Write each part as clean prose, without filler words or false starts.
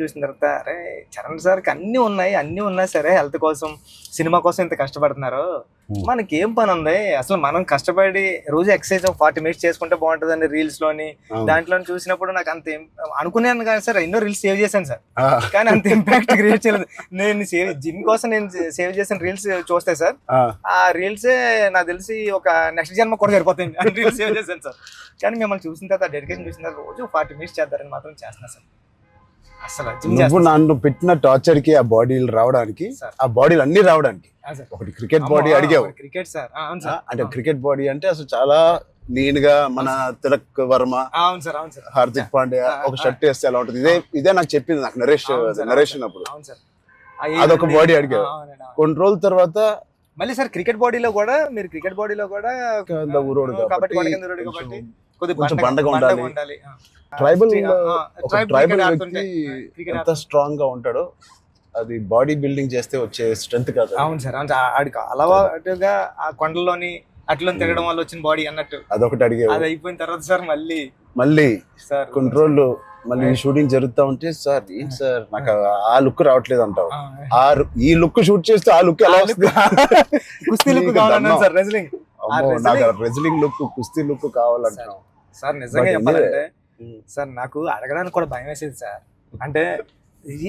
చూసిన తర్వాత అరే చరణ్ సార్కి అన్ని ఉన్నాయి సరే, హెల్త్ కోసం సినిమా కోసం ఇంత కష్టపడుతున్నారు, మనకి ఏం పని ఉంది అసలు, మనం కష్టపడి రోజు ఎక్సర్సైజ్ 40 minutes చేసుకుంటే బాగుంటుందండి రీల్స్ లోని దాంట్లో చూసినప్పుడు నాకు అంత అనుకున్నాను కానీ సార్, ఎన్నో రీల్స్ సేవ్ చేశాను సార్, కానీ అంత ఇంపాక్ట్ క్రియేట్ చేయలేదు. నేను జిమ్ కోసం నేను సేవ్ చేసిన రీల్స్ చూస్తే సార్, ఆ రీల్సే నాకు తెలిసి ఒక నెక్స్ట్ జన్మ కూడా సరిపోతుంది రీల్స్ సేవ్ చేశాను సార్. కానీ మిమ్మల్ని చూసిన తర్వాత డెడికేషన్ చూసిన తర్వాత రోజు 40 minutes చేద్దారని మాత్రం చేస్తున్నా సార్. అసలు నువ్వు నన్ను పెట్టిన టార్చర్ కి ఆ బాడీలు రావడానికి, ఆ బాడీలు అన్ని రావడానికి, ఒకటి క్రికెట్ బాడీ అడిగావు. క్రికెట్ సార్ అంటే క్రికెట్ బాడీ అంటే అసలు చాలా లీన్ గా మన తిలక్ వర్మ, హార్దిక్ పాండ్యా ఒక షర్ట్ వేస్తే ఎలా ఉంటుంది, ఇదే నాకు చెప్పింది, నాకు నరేషన్ అప్పుడు అదొక బాడీ అడిగావు. కొన్ని రోజుల తర్వాత మళ్ళీ సార్ క్రికెట్ బాడీలో కూడా కొంచెం బండగా ఉండాలి. ట్రైబల్ వ్యక్తి ఎంత స్ట్రాంగ్ గా ఉంటాడో అది బాడీ బిల్డింగ్ చేస్తే వచ్చే స్ట్రెంత్ కాదు. అవును సార్, ఆడికి అలవాటుగా ఆ కొండల్లోని అట్లా తిరగడం వల్ల వచ్చిన బాడీ అన్నట్టు అదొకటి అడిగే. అది అయిపోయిన తర్వాత సార్ మళ్ళీ సార్ కొన్ని రోజులు మళ్ళీ షూటింగ్ జరుగుతా ఉంటే సార్ ఏంటి సార్ నాకు ఆ లుక్ రావట్లేదు అంటావు, ఈ లుక్ షూట్ చేస్తే ఆ లుక్ ఎలా వస్తుంది, కుస్తీ లుక్ కావాలన్నాను సార్, రెజ్లింగ్ రెజ్లింగ్ లుక్, కుస్తీ లుక్ కావాలంటావు సార్. నిజంగా చెప్పాలంటే సార్ నాకు అడగడానికి కూడా భయం వేసేది సార్. అంటే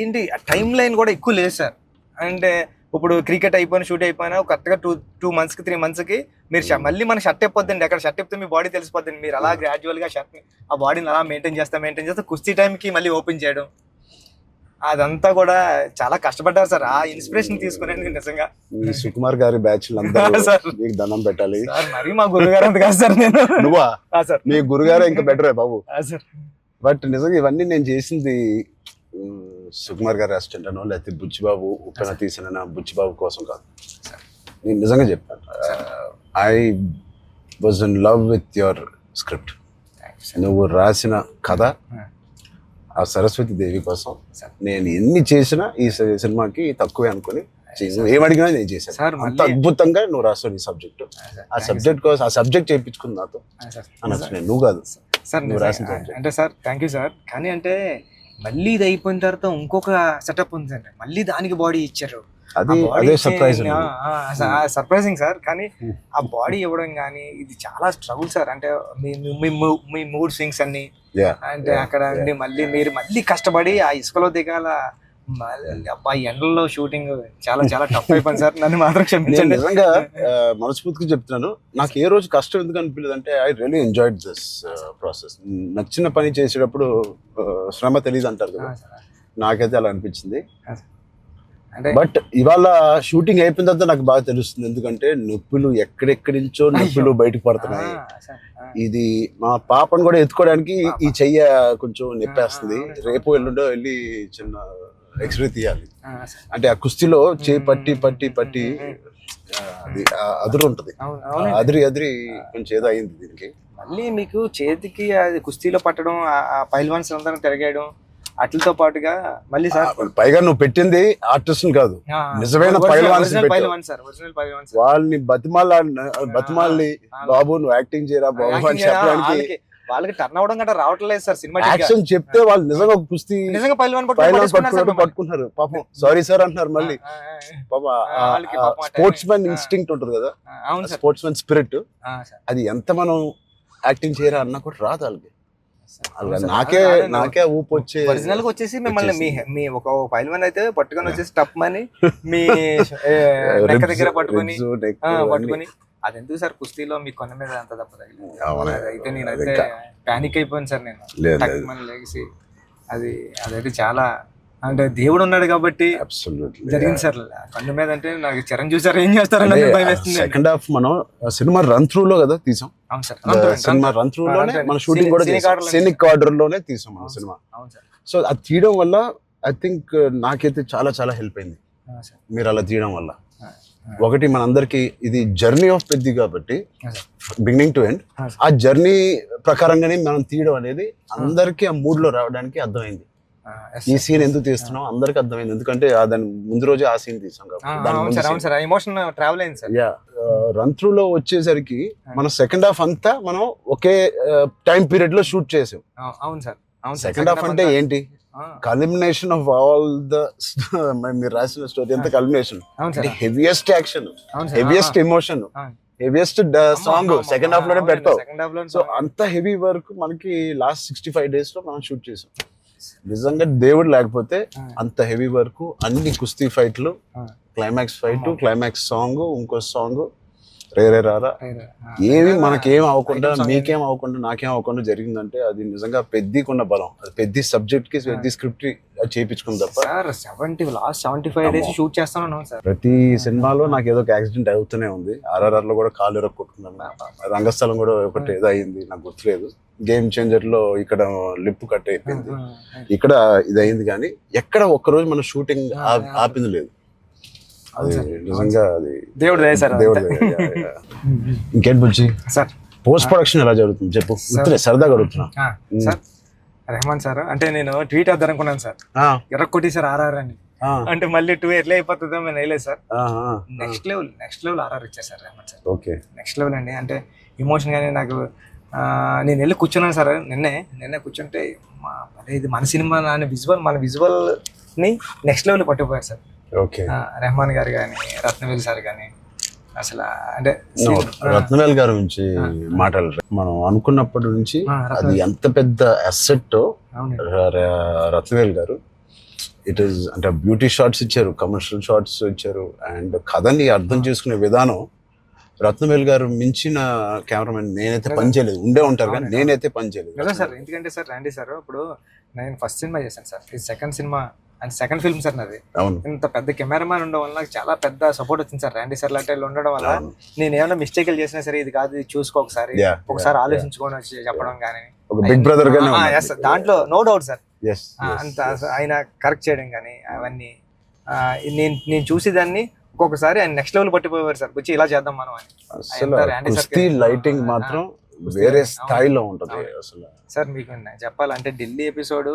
ఏంటి టైం లైన్ కూడా ఎక్కువ లేదు సార్. అంటే ఇప్పుడు క్రికెట్ అయిపోయిన షూట్ అయిపోయినా కరెక్ట్గా 2 months కి 3 months కి మీరు మళ్ళీ మన షర్ట్ అయిపోద్దండి, అక్కడ షర్ట్ అయిపోతే మీ బాడీ తెలిసిపోద్దండి, మీరు అలా గ్రాడ్యువల్ గా షర్ట్ ఆ బాడీని అలా మెయింటైన్ చేస్తే కుస్తీ టైంకి మళ్ళీ ఓపెన్ చేయడం, అదంతా కూడా చాలా కష్టపడ్డారు సార్. ఆ ఇన్స్పిరేషన్ తీసుకున్నాను నిజంగా. సుకుమార్ గారి బ్యాచ్ మీకు దండం పెట్టాలి మరి, మా గురుగారు అంత కాదు సార్. నేను నువ్వా సార్, మీ గురుగారే ఇంకా బెటరే బాబు. బట్ నిజంగా ఇవన్నీ నేను చేసింది సుకుమార్ గారి అసిస్టెంట్ అనో లేకపోతే బుచ్చిబాబు ఉప్పెన తీసిన బుచ్చిబాబు కోసం కాదు. నేను నిజంగా చెప్పాను, I was in love with your script. నువ్వు రాసిన కథ ఆ సరస్వతి దేవి కోసం నేను ఎన్ని చేసినా ఈ సినిమాకి తక్కువే అనుకుని ఏమడిగినా నేను చేశాను. అంత అద్భుతంగా నువ్వు రాస్తావు ఈ సబ్జెక్ట్. ఆ సబ్జెక్ట్ కోసం ఆ సబ్జెక్ట్ చేయించుకుంది నాతో అనొచ్చు, నువ్వు కాదు సార్. నువ్వు రాసిన సబ్జెక్ట్ అంటే సార్ థ్యాంక్ యూ సార్. కానీ అంటే మళ్ళీ ఇది అయిపోయిన తర్వాత ఇంకొక సెటప్ ఉంది అండి, మళ్ళీ దానికి బాడీ ఇచ్చారు. అదే సర్ప్రైజింగ్ సార్. కానీ ఆ బాడీ ఇవ్వడం కానీ ఇది చాలా స్ట్రగుల్ సార్. అంటే మీ మూడ్ స్వింగ్స్ అన్ని, అంటే అక్కడ మళ్ళీ మీరు కష్టపడి ఆ ఇసుకలో దిగాల, అబ్బాయి ఎండల్లో షూటింగ్ చాలా చాలా టఫ్ అయిపోయింది సార్. నన్ను మాత్రం క్షమించండి. నిజంగా మనస్ఫూర్తిగా చెప్తున్నాను, నాకు ఏ రోజు కష్టం ఎందుకు అనిపించలేదు అంటే I really enjoyed this process. నచ్చిన పని చేసేటప్పుడు శ్రమ తెలియదు అంటారు కదా, నాకైతే అలా అనిపించింది. బట్ ఇవాళ షూటింగ్ అయిపోయిన తర్వాత నాకు బాగా తెలుస్తుంది, ఎందుకంటే నొప్పులు ఎక్కడెక్కడి నుంచో నొప్పులు బయటకు పడుతున్నాయి. ఇది మా పాపను కూడా ఎత్తుకోవడానికి ఈ చెయ్య కొంచెం నొప్పేస్తుంది. రేపు ఎల్లుండో వెళ్ళి చిన్న ఎక్స్రే తీయాలి. అంటే ఆ కుస్తీలో చేయి పట్టి అది అదురు ఉంటది, అదిరి కొంచెం ఏదో అయింది దీనికి. మళ్ళీ మీకు చేతికి అది కుస్తీలో పట్టడం, ఆ పైల్వాన్స్ అందరం తిరగేయడం అట్లతో పాటుగా మళ్ళీ సార్ పైగా నువ్వు పెట్టింది ఆర్టిస్ట్ కాదు, నిజమైన పైల్వాన్స్. వాళ్ళని బతిమాలి బాబు నువ్వు యాక్టింగ్ చేయరా బాబు అని చెప్పడానికి వాళ్ళకి టర్న్ అవడం గట్రా రావట్లేదు సార్. సినిమా యాక్షన్ చెప్తే వాళ్ళు నిజంగా కుస్తీ నిజంగా పైల్వాన్ పట్టుకుంటున్నారు. పాపం సారీ సార్ అంటున్నారు. మళ్ళీ పాపం స్పోర్ట్స్ మ్యాన్ ఇన్స్టింక్ట్ ఉంటుంది కదా, స్పోర్ట్స్ మ్యాన్ స్పిరిట్, అది ఎంత మనం యాక్టింగ్ చేయరా అన్నా కూడా రాదు వాళ్ళకి. నాకే ఊపు వచ్చే ఒరిజినల్ గా వచ్చేసి మిమ్మల్ని మీ ఒక పైల్వాన్ అయితే పట్టుకొని వచ్చేసి టప్ మని మీ నెక్క దగ్గర పట్టుకొని అదెందుకు సార్ కుస్తీలో మీ కొన్న మీద అంత తప్ప అయితే నేనైతే పానిక్ అయిపోయాను సార్. నేను లేచి అదైతే చాలా, అంటే దేవుడు ఉన్నాడు కాబట్టి జరిగింది సార్. కన్ను మీద అంటే నాకు చరణ్ చూసారు ఏం చేస్తారని భయం వేస్తుంది. సెకండ్ హాఫ్ మనం సినిమా రన్ త్రూ లో కదా తీసాం. సినిమా రన్ త్రూ లోనే మన షూటింగ్ కూడా సీనిక్ ఆర్డర్ లోనే తీసాం మన సినిమా. సో అది తీయడం వల్ల ఐ థింక్ నాకైతే చాలా చాలా హెల్ప్ అయింది మీరు అలా తీయడం వల్ల. ఒకటి మనందరికి ఇది జర్నీ ఆఫ్ పెద్ది కాబట్టి బిగినింగ్ టు ఎండ్ ఆ జర్నీ ప్రకారంగానే మనం తీయడం అనేది అందరికి ఆ మూడ్ లో రావడానికి అర్థమైంది. ఈ సీన్ ఎందుకు తీస్తున్నాం అందరికి అర్థమైంది, ఎందుకంటే దాని ముందు రోజే ఆ సీన్ తీసాం కాబట్టి. రన్ త్రూ లో వచ్చేసరికి మన సెకండ్ హాఫ్ అంతా మనం ఒకే టైం పీరియడ్ లో షూట్ చేసాం. సెకండ్ హాఫ్ అంటే ఏంటి, కల్మినేషన్ ఆఫ్ ఆల్ ద మీరు రాసిన స్టోరీ ఎంత కల్మినేషన్, అవును సార్ హెవియెస్ట్ యాక్షన్, అవును sir heaviest emotion, heaviest song second half లోనే పెడతావు. సో అంత హెవీ వర్క్ మనకి లాస్ట్ 65 days లో మనం షూట్ చేసాం. నిజంగా దేవుడు లేకపోతే అంత హెవీ వర్క్, అన్ని కుస్తీ ఫైట్లు, క్లైమాక్స్ ఫైట్, క్లైమాక్స్ సాంగ్, ఇంకో సాంగ్ రే రే రారా, ఏమి మనకేం అవ్వకుండా, మీకేం అవ్వకుండా, నాకేం అవ్వకుండా జరిగిందంటే అది నిజంగా పెద్దకున్న బలం. అది పెద్ద సబ్జెక్ట్ కి పెద్ద స్క్రిప్ట్ చేయించుకుంది తప్ప. లాస్ట్ 75 days షూట్ చేస్తాను సార్. ప్రతి సినిమాలో నాకు ఏదో ఒక యాక్సిడెంట్ అవుతూనే ఉంది. RRR లో కూడా కాలు కొట్టుకున్నాను, రంగస్థలం కూడా ఒకటి ఏదో అయింది, నాకు గుర్తులేదు. గేమ్ చేంజర్ లో ఇక్కడ లిప్ కట్ అయిపోయింది, ఇక్కడ ఇది అయింది. కానీ ఎక్కడ ఒక్కరోజు మన షూటింగ్ ఆపింది లేదు. అది నిజంగా అది దేవుడు దేవుడు. ఇంకేంటి బుజ్జి సార్, పోస్ట్ ప్రొడక్షన్ ఎలా జరుగుతుంది చెప్పు, సరదాగా అడుగుతున్నా. సార్ రెహమాన్ సార్ అంటే నేను ట్వీట్ వద్దాం అనుకున్నాను సార్, ఎర్ర కొట్టి సార్ RRR అని. అంటే మళ్ళీ 2 ఎట్లా అయిపోతుందో నేను వేయలేదు సార్. నెక్స్ట్ లెవెల్ RRR ఇచ్చారు sir Rahman sir. Okay, next level అండి. అంటే ఎమోషన్ కానీ నాకు నేను వెళ్ళి కూర్చున్నాను సార్. నిన్నే కూర్చుంటే ఇది మన సినిమా మన విజువల్ ని నెక్స్ట్ లెవెల్ పట్టుకుపోయారు సార్. ఓకే, రెహమాన్ గారు కానీ, రత్నవేల్ సార్ కానీ, అసలు అంటే రత్నవేల్ గారి నుంచి మాట్లాడరు. మనం అనుకున్నప్పటి నుంచి అది ఎంత పెద్ద అసెట్ రత్నవేల్ గారు. ఇట్ ఈస్ అంటే బ్యూటీ షాట్స్ ఇచ్చారు, కమర్షియల్ షాట్స్ ఇచ్చారు, అండ్ కథని అర్థం చేసుకునే విధానం. రత్నవేల్ గారు మించిన కెమెరామెన్ నేనైతే పని చేయలేదు. ఉండే ఉంటారు కానీ నేనైతే పని చేయలేదు కదా సార్. ఎందుకంటే సార్ రండి సార్, ఇప్పుడు నేను ఫస్ట్ సినిమా చేశాను సార్, ఇది second cinema and second film sir నాది. ఇంత పెద్ద కెమెరామ్యాన్ ఉండడం వల్ల నాకు చాలా పెద్ద సపోర్ట్ వచ్చింది సార్. రండి సార్ లాంటి ఉండడం వల్ల నేను ఏమైనా మిస్టేక్లు చేసినా సరే, ఇది కాదు ఇది చూసుకో ఒకసారి ఆలోచించుకొని వచ్చి చెప్పడం కానీ, బిగ్ బ్రదర్ దాంట్లో నో డౌట్ సార్. అంత ఆయన కరెక్ట్ చేయడం కానీ అవన్నీ నేను చూసేదాన్ని. ఒక్కొక్కసారి ఆయన నెక్స్ట్ లెవెల్ పట్టిపోయారు సార్, వచ్చి ఇలా చేద్దాం మనం అని. లైటింగ్ మాత్రం వేరే స్థాయిలో ఉంటుంది అసలు. సార్ మీకు చెప్పాలంటే ఢిల్లీ ఎపిసోడ్,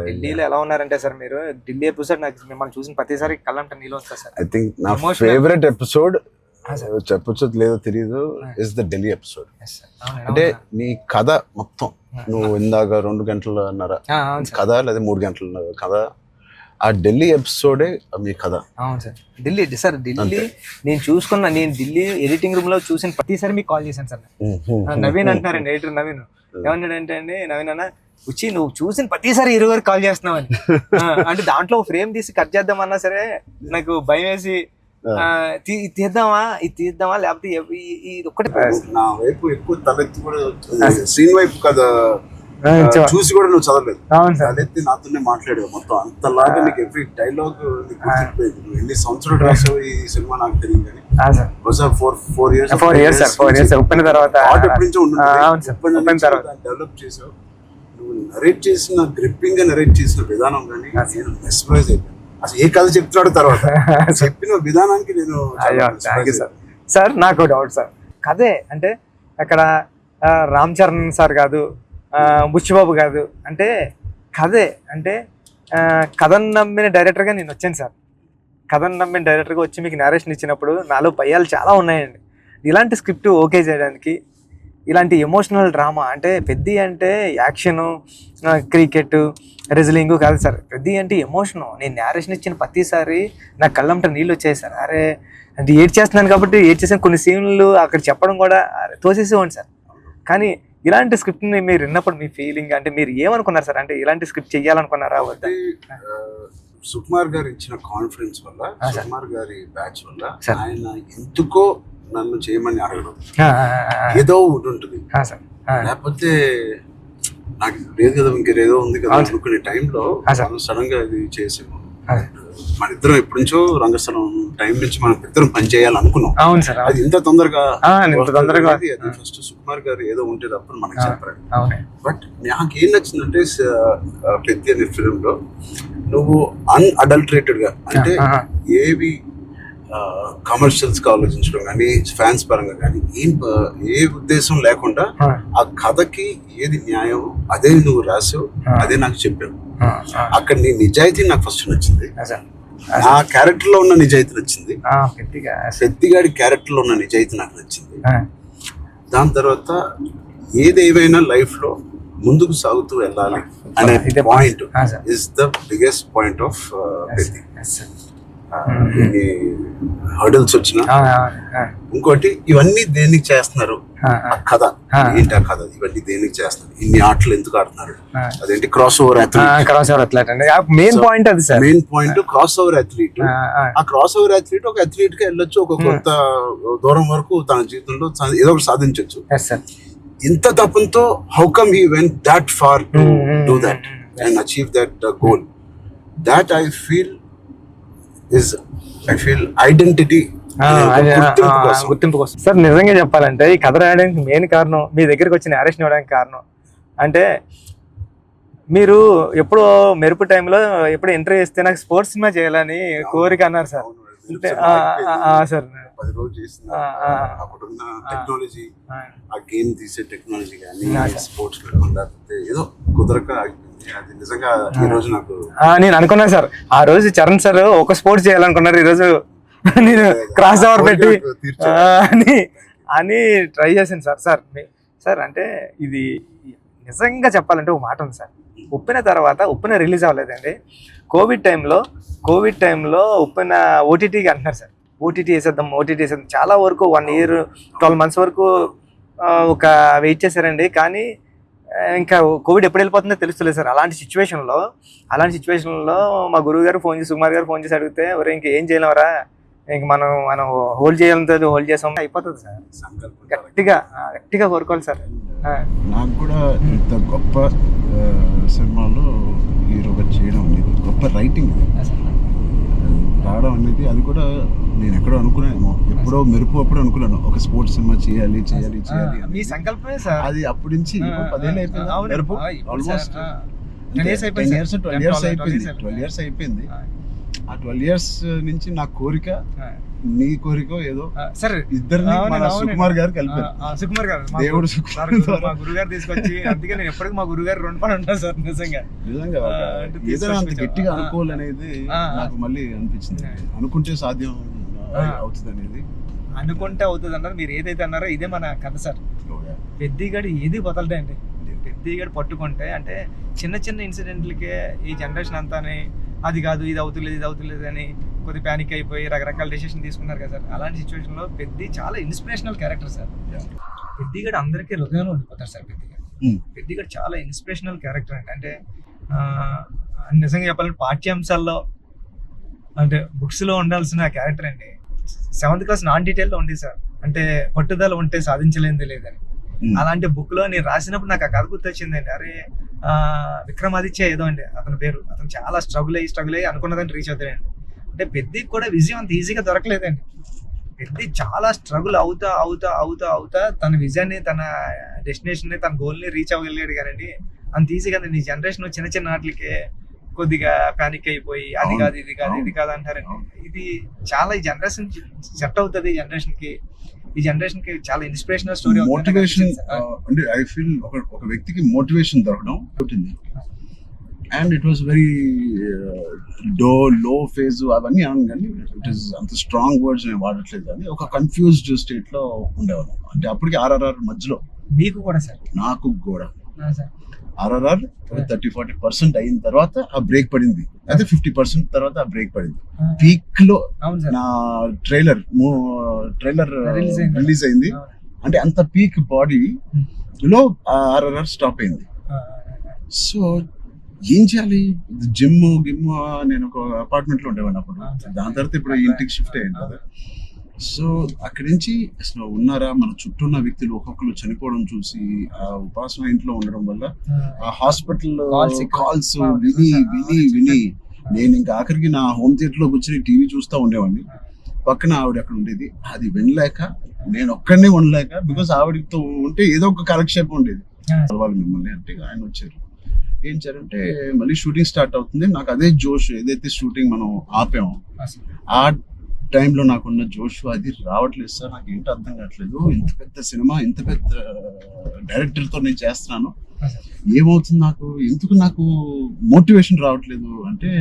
ఢిల్లీలో ఎలా ఉన్నారంటే సార్, మీరు ఢిల్లీ ఎపిసోడ్ నాకు మిమ్మల్ని చూసిన ప్రతిసారి కళ్ళంట నీళ్ళు వస్తా సార్. ఐ థింక్ నా ఫేవరెట్ ఎపిసోడ్ చెప్పొచ్చు లేదో తెలియదు, ఇస్ ద ఢిల్లీ ఎపిసోడ్. అంటే నీ కథ మొత్తం, నువ్వు ఇందాక 2 గంటలన్నర కథ లేదా 3 గంటల కథ, ఆ ఢిల్లీ ఎపిసోడే మీ కథ. అవును సార్. ఢిల్లీ నేను ఢిల్లీ ఎడిటింగ్ రూమ్ లో చూసిన ప్రతిసారి మీకు కాల్ చేశాను సార్. నవీన్ అంటున్నారండి, ఎడిటర్ నవీన్ ఏమన్నాడంటే అండి, నవీన్ అన్న వచ్చి నువ్వు చూసిన ప్రతిసారి 20 కాల్ చేస్తున్నావు అని. అంటే దాంట్లో ఫ్రేమ్ తీసి కట్ చేద్దామన్నా సరే నాకు భయం వేసి ఇది తీద్దామా లేకపోతే ఇది ఒక్కటి నా వైపు ఎక్కువ తలెత్తి కూడా సీన్ వైపు కదా చూసి కూడా నువ్వు చదవలేదు. తలెత్తి నాతోనే మాట్లాడావు మొత్తం. అంతలాగా నీకు ఎవ్రీ డైలాగ్ నువ్వు ఎన్ని సంవత్సరాలు రాసావు ఈ సినిమా నాకు తెలియదు కానీ 4 years ఒప్పిన తర్వాత డెవలప్ చేసావు. నువ్వు నరేట్ చేసిన గ్రిప్పింగ్ గా నరేట్ చేసిన విధానం కానీ నేను మెస్మరైజ్ అయిపోయాను. అసలు ఏ కథ చెప్తున్నాడు తర్వాత చెప్పిన విధానానికి నేను సార్. నాకు డౌట్ సార్, కథే అంటే అక్కడ రామ్ చరణ్ సార్ కాదు, బుచ్చిబాబు కాదు, అంటే కథే. అంటే కథను నమ్మిన డైరెక్టర్గా నేను వచ్చాను సార్. కథను నమ్మిన డైరెక్టర్గా వచ్చి మీకు నేరేషన్ ఇచ్చినప్పుడు నాలో భయాలు చాలా ఉన్నాయండి. ఇలాంటి స్క్రిప్ట్ ఓకే చేయడానికి, ఇలాంటి ఎమోషనల్ డ్రామా అంటే పెద్ద అంటే యాక్షను, క్రికెట్, రెజ్లింగ్ కాదు సార్. పెద్ద అంటే ఎమోషను. నేను నేరేషన్ ఇచ్చిన ప్రతిసారి నాకు కళ్ళంట నీళ్ళు వచ్చాయి సార్. అరే అంటే ఏడ్ చేస్తున్నాను కాబట్టి ఏడ్ చేసిన కొన్ని సీన్లు అక్కడ చెప్పడం కూడా తోసేసేవాడి సార్. కానీ ఇలాంటి స్క్రిప్ట్ని మీరు విన్నప్పుడు మీ ఫీలింగ్ అంటే మీరు ఏమనుకున్నారు సార్? అంటే ఇలాంటి స్క్రిప్ట్ చెయ్యాలనుకున్నారా? సుకుమార్ గారు ఇచ్చిన కాన్ఫిడెన్స్ వల్ల, సుకుమార్ గారి బ్యాచ్ వల్ల ఆయన ఎందుకో నన్ను చేయమని అడగడం ఏదో ఉంటుంది. లేకపోతే నాకు లేదు కదా ఇంకేదో ఉంది కదా అనుకునే టైంలో సడన్ గా ఇది చేసాము. మన ఇద్దరం ఎప్పటి నుంచో రంగస్థలం టైం నుంచి మనం ఇద్దరం పని చేయాలనుకున్నాం. అవును సార్. అది ఇంత తొందరగా ఫస్ట్ సుకుమార్ గారు ఏదో ఉంటే తప్ప మనకు చెప్పారు. బట్ నాకు ఏం నచ్చిందంటే పెద్ద అనే ఫిలిం లో నువ్వు అన్అడల్టరేటెడ్ గా అంటే ఏవి కమర్షియల్స్ గా ఆలోచించడం కానీ ఫ్యాన్స్ పరంగా కానీ ఏ ఉద్దేశం లేకుండా ఆ కథకి ఏది న్యాయం అదే నువ్వు రాసావు, అదే నాకు చెప్పావు. అక్కడ నీ నిజాయితీ నాకు ఫస్ట్ నచ్చింది. నా క్యారెక్టర్ లో ఉన్న నిజాయితీ నచ్చింది, పెద్దిగాడి క్యారెక్టర్ లో ఉన్న నిజాయితీ నాకు నచ్చింది. దాని తర్వాత ఏదేమైనా లైఫ్ లో ముందుకు సాగుతూ వెళ్ళాలి అనే ఇదే point sir. Is the biggest point of Peddi. Yes, sir. ఎన్ని హర్డల్స్ వచ్చినా ఇంకోటి ఇవన్నీ దేనికి చేస్తున్నారు, ఆ కథ ఏంటి, ఆ కథ ఇవన్నీ దేనికి చేస్తున్నారు, ఇన్ని ఆటలు ఎందుకు ఆడుతున్నారు, అదేంటి cross over athlete. Cross over athlete అండి మెయిన్ పాయింట్ అది sir. Main point cross over athlete. ఆ క్రాస్ ఓవర్ అథ్లీట్ ఒక అథ్లీట్ గా వెళ్ళొచ్చు, ఒక కొంత దూరం వరకు తన జీవితంలో ఏదో ఒకటి సాధించవచ్చు. ఇంత తపంతో how come he went that far to do that and achieve that goal. That I feel identity, గుర్తింపు కోసం. సార్ నిజంగా చెప్పాలంటే ఈ కథ రాయడానికి మెయిన్ కారణం, మీ దగ్గరికి వచ్చి నేరేషన్ ఇవ్వడానికి కారణం అంటే, మీరు ఎప్పుడు మెరుపు టైంలో ఎప్పుడు ఎంట్రీ చేస్తే నాకు స్పోర్ట్స్ సినిమా చేయాలని కోరిక అన్నారు సార్. సార్ 10 రోజులు చేసిన అప్పుడున్న టెక్నాలజీ, ఆ గేమ్ తీసే టెక్నాలజీ కానీ స్పోర్ట్స్ ఏదో కుదరక అది నిజంగా ఈ రోజు నాకు నేను అనుకున్నాను సార్. ఆ రోజు చరణ్ సార్ ఒక స్పోర్ట్స్ చేయాలనుకున్నారు, ఈ రోజు నేను క్రాస్ ఓవర్ పెట్టి అని ట్రై చేశాను సార్. సార్ అంటే ఇది నిజంగా చెప్పాలంటే ఒక మాట ఉంది సార్. ఉప్పెన రిలీజ్ అవ్వలేదండి. కోవిడ్ టైంలో ఉప్పెన ఓటీటీకి అంటున్నారు సార్. ఓటీటీ వేసేద్దాం చాలా వరకు 1 year 12 months వరకు ఒక వెయిట్ చేశారండి. కానీ ఇంకా కోవిడ్ ఎప్పుడు వెళ్ళిపోతుందో తెలుస్తలేదు సార్. అలాంటి సిచ్యువేషన్లో మా గురువు గారు సుకుమార్ గారు ఫోన్ చేసి అడిగితే, ఒరే ఇంక ఏం చేయలేవరా, ఇంక మనం హోల్డ్ చేసాం అయిపోతుంది సార్. గట్టిగా కోరుకోవాలి సార్. నాకు కూడా ఇంత గొప్ప సినిమాలో హీరోగా చేయడం అనేది, గొప్ప రైటింగ్ రావడం అనేది, అది కూడా నేను ఎక్కడో అనుకున్నాను, ఎప్పుడో మెరుపు అప్పుడు అనుకున్నాను ఒక స్పోర్ట్స్ సినిమా చేయాలి మీ సంకల్పమే సార్. అది అప్పటి నుంచి 10 ఏళ్ళు అయిపోయింది. మెరుపు ఆల్మోస్ట్ 12 years అయిపోయింది. ఆ 12 years నుంచి నా కోరిక, నీ కోరిక ఏదో సార్ ఇద్దరిని సుకుమార్ గారు కలిపారు. సుకుమార్ గారు దేవుడు మా గురుగారు తీసుకొచ్చి, అందుకే నేను ఎప్పటికీ మా గురుగారు 2 పని ఉంటాను సార్. నిజంగా ఏదైనా అంత గట్టిగా అనుకోవాలనేది నాకు మళ్ళీ అనిపించింది. అనుకుంటే సాధ్యం అవుతుంది అనేది, అనుకుంటే అవుతుంది అన్నారు. మీరు ఏదైతే అన్నారో ఇదే మన కథ సార్. పెద్దిగాడు ఏది వదలడండి. పెద్దిగాడు పట్టుకుంటే అంటే చిన్న ఇన్సిడెంట్లకే ఈ జనరేషన్ అంతానే అది కాదు ఇది అవుతులేదు అని కొద్ది ప్యానిక్ అయిపోయి రకరకాల డెసిషన్ తీసుకున్నారు కదా సార్. అలాంటి సిచ్యువేషన్లో పెద్ది చాలా ఇన్స్పిరేషనల్ క్యారెక్టర్ సార్. పెద్దిగాడు అందరికీ హృదయంలో ఉండిపోతారు సార్. పెద్దిగాడు చాలా ఇన్స్పిరేషనల్ క్యారెక్టర్ అంటే నిజంగా చెప్పాలంటే పాఠ్యాంశాల్లో అంటే బుక్స్లో ఉండాల్సిన క్యారెక్టర్ అండి. 7th class నాన్ డీటెయిల్లో ఉంది సార్. అంటే పట్టుదల ఉంటే సాధించలేనిది లేదని. అలాంటి బుక్ లో నేను రాసినప్పుడు నాకు ఆ కథ గుర్తొచ్చిందండి. అరే విక్రమాదిత్య ఏదో అండి అతని పేరు. అతను చాలా స్ట్రగుల్ అయ్యి అనుకున్నదాన్ని రీచ్ అవుతాడండి. అంటే పెద్దికి కూడా విజయం అంత ఈజీగా దొరకలేదండి. పెద్ది చాలా స్ట్రగుల్ అవుతా తన విజయాన్ని, తన డెస్టినేషన్ ని, తన గోల్ ని రీచ్ అవ్వగలిగాడు. కానీ అంత ఈజీగా నీ జనరేషన్ చిన్న ఆటలకే కొద్దిగా ప్యానిక్ అయిపోయి అది కాదు ఇది కాదు అంటారండి. ఇది చాలా ఈ జనరేషన్ సెట్ అవుతుంది. ఈ జనరేషన్ కి చాలా ఇన్స్పిరేషనల్ స్టోరీ. మోటివేషన్ అంటే ఐ ఫీల్ ఒక వ్యక్తికి మోటివేషన్ దొరకడం ఉంటుంది. And it was very low phase అవన్నీ అన్నాను, కానీ ఇట్ ఈస్ అంత స్ట్రాంగ్ వర్డ్స్ నేను వాడట్లేదు. కానీ ఒక కన్ఫ్యూజ్డ్ స్టేట్ లో ఉండేవాళ్ళం. అంటే అప్పటికి RRR మధ్యలో మీకు కూడా సార్, నాకు కూడా RRR 30-40% అయిన తర్వాత ఆ బ్రేక్ పడింది. అయితే 50% తర్వాత ఆ బ్రేక్ పడింది. పీక్ లో నా ట్రైలర్ రిలీజ్ అయింది. అంటే అంత పీక్ బాడీ లో RRR స్టాప్ అయింది. సో ఏం చేయాలి, జిమ్ నేను ఒక అపార్ట్మెంట్ లో ఉండేవాడిని అప్పుడు. దాని తర్వాత ఇప్పుడు ఇంటికి షిఫ్ట్ అయ్యాను కదా. సో అక్కడి నుంచి అసలు ఉన్నారా, మన చుట్టూ ఉన్న వ్యక్తులు ఒక్కొక్కరు చనిపోవడం చూసి ఆ ఉపాసన ఇంట్లో ఉండడం వల్ల ఆ హాస్పిటల్ కాల్స్ విని నేను ఇంకా ఆఖరికి నా హోమ్ థియేటర్ లో కూర్చొని టీవీ చూస్తూ ఉండేవాడిని. పక్కన ఆవిడ అక్కడ ఉండేది. అది వినలేక నేను ఒక్కడనే ఉండలేక, బికాస్ ఆవిడతో ఉంటే ఏదో ఒక కాలక్షేపం ఉండేది. వాళ్ళు మిమ్మల్ని అంటే ఆయన వచ్చారు. ఏం చేయాలంటే మళ్ళీ షూటింగ్ స్టార్ట్ అవుతుంది. నాకు అదే జోష్, ఏదైతే షూటింగ్ మనం ఆపామో ఆ టైంలో నాకున్న జోష్ అది రావట్లేదు సార్. నాకు ఏంటో అర్థం కావట్లేదు. ఇంత పెద్ద సినిమా, ఇంత పెద్ద డైరెక్టర్తో నేను చేస్తున్నాను, ఏమవుతుంది నాకు, ఎందుకు నాకు మోటివేషన్ రావట్లేదు అంటే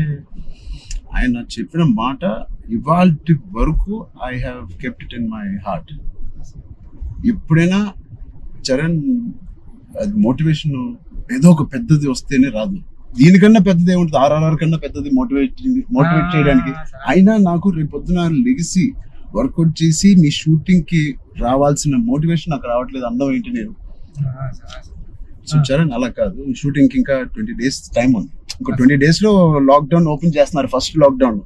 ఆయన చెప్పిన మాట ఇవాల్టి వరకు I have kept it in my heart. ఎప్పుడైనా చరణ్ అది మోటివేషన్ ఏదో ఒక పెద్దది వస్తేనే రాదు. దీనికన్నా పెద్దది ఏముంటుంది, ఆర్ఆర్ఆర్ కన్నా పెద్దది మోటివేట్ చేయడానికి. అయినా నాకు రేపు పొద్దున లెగిసి వర్కౌట్ చేసి మీ షూటింగ్ కి రావాల్సిన మోటివేషన్ నాకు రావట్లేదు. అన్నం ఏంటి నేను చూచారని అలా కాదు. షూటింగ్ కి ఇంకా 20 days టైం ఉంది. ఇంకా 20 days లో లాక్డౌన్ ఓపెన్ చేస్తున్నారు, ఫస్ట్ లాక్డౌన్.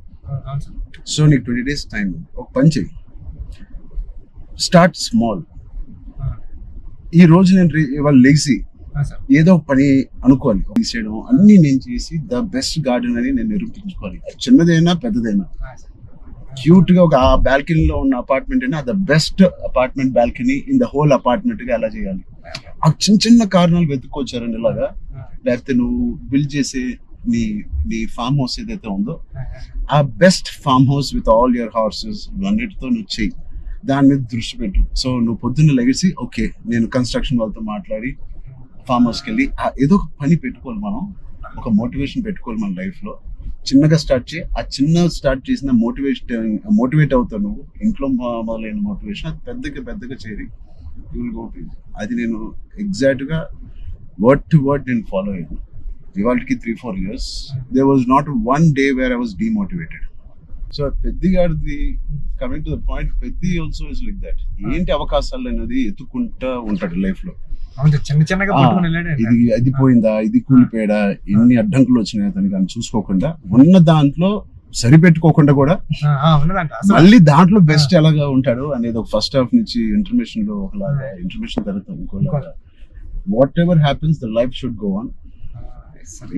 సో నీకు 20 days టైం ఉంది. ఒక పని చెయ్యి, స్టార్ట్ స్మాల్. ఈ రోజు నేను ఇవాళ లెగిసి ఏదో ఒక పని అనుకోవాలి, తీసేయడం అన్ని నేను చేసి ద బెస్ట్ గార్డెన్ అని నేను నిరూపించుకోవాలి. అది చిన్నదైనా పెద్దదైనా. క్యూట్ గా ఒక బాల్కనీలో ఉన్న అపార్ట్మెంట్ అయినా the best apartment balcony in the whole apartment గా ఎలా చేయాలి. ఆ చిన్న చిన్న కారణాలు వెతుక్కొచ్చారని ఇలాగా. లేకపోతే నువ్వు బిల్డ్ చేసే నీ ఫామ్ హౌస్ ఏదైతే ఉందో ఆ best farm house with all your horses అన్నిటితో నువ్వు చెయ్యి, దాని మీద దృష్టి పెట్టు. సో నువ్వు పొద్దున్న లెగిసి ఓకే నేను కన్స్ట్రక్షన్ వాళ్ళతో మాట్లాడి ఫామ్ హౌస్కి వెళ్ళి ఏదో ఒక పని పెట్టుకోవాలి. మనం ఒక మోటివేషన్ పెట్టుకోవాలి మన లైఫ్ లో. చిన్నగా స్టార్ట్ చేయి. ఆ చిన్న స్టార్ట్ చేసిన మోటివేట్ అవుతావు నువ్వు. ఇంట్లో మొదలైన మోటివేషన్ అది పెద్దగా చేరి అది నేను ఎగ్జాక్ట్ గా వర్డ్ టు వర్డ్ నేను ఫాలో అయ్యాను. ఇవాళకి 3-4 years there was not one day where I was demotivated. So Peddi గారిది coming to the point, Peddi also is like that. ఏంటి అవకాశాలు అనేది ఎత్తుకుంటా ఉంటాడు లైఫ్ లో. ఇది అది పోయిందా, ఇది కూలిపోయాడా, ఎన్ని అడ్డంకులు వచ్చినాయి అతనికి అని చూసుకోకుండా ఉన్న దాంట్లో సరిపెట్టుకోకుండా కూడా మళ్ళీ దాంట్లో బెస్ట్ ఎలాగా ఉంటాడు అనేది ఒక ఫస్ట్ హాఫ్ నుంచి ఇంటర్మిషన్ లో ఒకలాగా, ఇంటర్మిషన్ తర్వాత ఇంకోలాగా. Whatever happens the life should go on,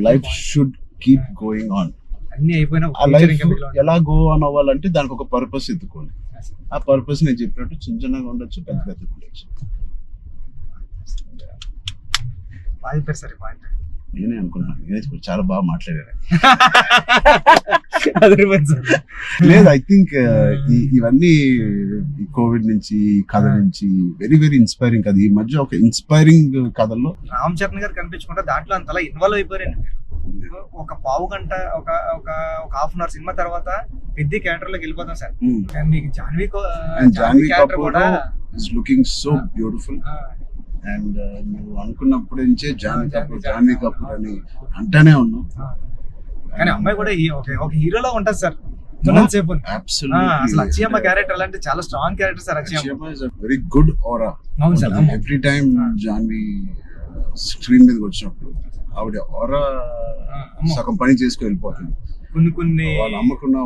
life should keep going on. ఆ లైఫ్ ఎలా గో ఆన్ అవ్వాలంటే దానికి ఒక పర్పస్ ఎత్తుకోవాలి. ఆ పర్పస్ నేను చెప్పినట్టు చిన్న చిన్నగా ఉండొచ్చు, పెద్దగా ఉండొచ్చు. నేనే అనుకున్నాను, నేనే చాలా బాగా మాట్లాడాను. లేదు, ఐ థింక్ ఇవన్నీ కోవిడ్ నుంచి కథ నుంచి వెరీ వెరీ ఇన్స్పైరింగ్ కథ. ఈ మధ్య ఒక ఇన్స్పైరింగ్ కథల్లో రామ్ చరణ్ గారు కనిపించకుండా దాంట్లో అంతలా ఇన్వాల్వ్ అయిపోయారండి మీరు. ఒక పావు గంట ఒక ఒక హాఫ్ అన్ అవర్ సినిమా తర్వాత పెద్ద క్యారెక్టర్ లోకి వెళ్ళిపోతాం సార్. మీకు జాన్వీ కపూర్ కూడా is looking so beautiful. And నువ్వు అనుకున్నప్పుడు నుంచే జాన్వీ కపూర్ అని అంటానే ఉన్నావు. కానీ అమ్మాయి కూడా ఒక హీరోలా ఉంటది సార్. అసలు అక్షయమ్మ క్యారెక్టర్ అంటే చాలా strong character sir. Akshayamma is very good aura. అవును sir. Every time Janhvi screen మీదకి వచ్చినప్పుడు ఆవిడ ఆరా సగం పని చేసుకుని వెళ్ళిపోతుంది. కొన్ని వాళ్ళు అమ్మకున్న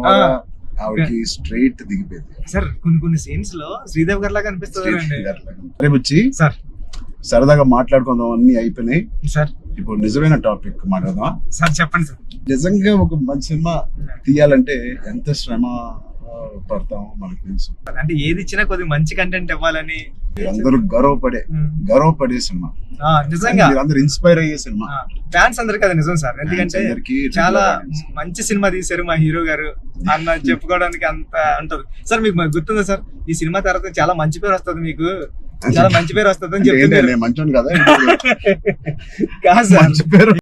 ఆవిడకి స్ట్రైట్ దిగిపోయింది సార్. కొన్ని సీన్స్ లో శ్రీదేవి గారి లాగా అనిపిస్తుంది. రేపు వచ్చి సార్ సరదాగా మాట్లాడుకుందాం, అన్ని అయిపోయినాయి సార్. ఇప్పుడు నిజమైన టాపిక్ మాట్లాడదాం సార్. చెప్పండి సార్. నిజంగా ఒక మంచి సినిమా తీయాలంటే ఎంత శ్రమ పడతామో మనకు తెలుసు. అంటే ఏది ఇచ్చినా కొద్దిగా మంచి కంటెంట్ ఇవ్వాలని అందరూ గర్వపడే సినిమా. నిజంగా అందరూ ఇన్స్పైర్ అయ్యే సినిమా. ఫ్యాన్స్ అందరికి అది నిజం సార్. ఎందుకంటే చాలా మంచి సినిమా తీశారు మా హీరో గారు అన్న చెప్పుకోవడానికి అంత ఉంటుంది సార్. మీకు గుర్తుందా సార్, ఈ సినిమా తర్వాత చాలా మంచి పేరు వస్తుంది, మీకు చాలా మంచి పేరు వస్తుంది అని చెప్తే మంచి కదా కాదు సార్.